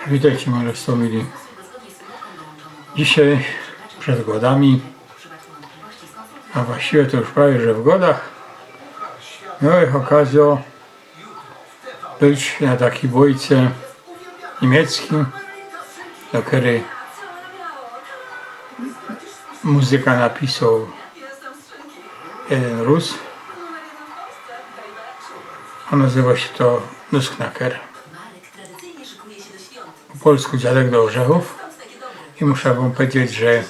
Witajcie Państwo mili. Dzisiaj przed godami, a właściwie to już prawie że w godach, miałem okazję być na takiej bójce niemieckim, do której muzyka napisał jeden Rus. A nazywa się to Nussknacker. Po polsku dziadek do orzechów. I muszę wam powiedzieć, że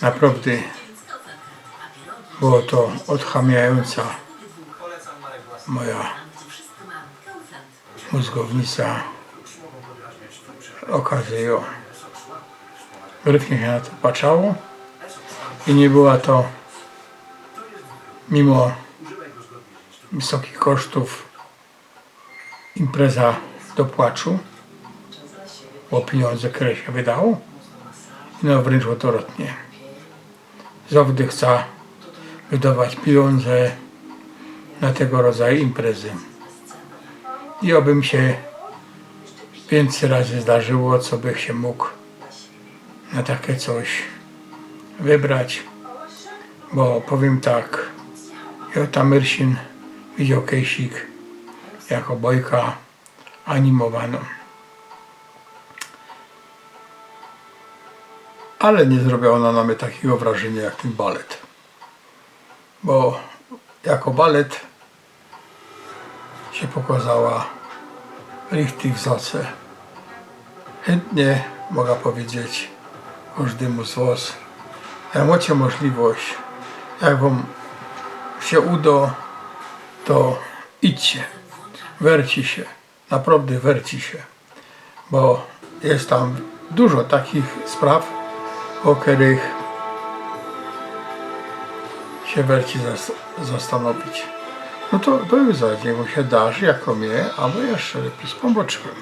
naprawdę było to odchamiająca moja mózgownica okazję. Gryfnie się na to patrzało i nie była to, mimo wysokich kosztów, impreza do płaczu, bo pieniądze, które się wydało, no wręcz odwrotnie. Zawsze chce wydawać pieniądze na tego rodzaju imprezy. I oby mi się więcej razy zdarzyło, co bych się mógł na takie coś wybrać, bo powiem tak, Jota Myrsin widział Kejsik jako bojkę animowaną. Ale nie zrobiła ona na mnie takiego wrażenia jak ten balet. Bo jako balet się pokazała richtig wzoce. Chętnie mogę powiedzieć każdemu z was, jak macie możliwość, jak wam się uda, to idźcie, werci się, naprawdę werci się, bo jest tam dużo takich spraw, o których się werci zastanowić. No to do widzenia, mu się darzy jako mnie, albo jeszcze lepiej z pomboczkiem.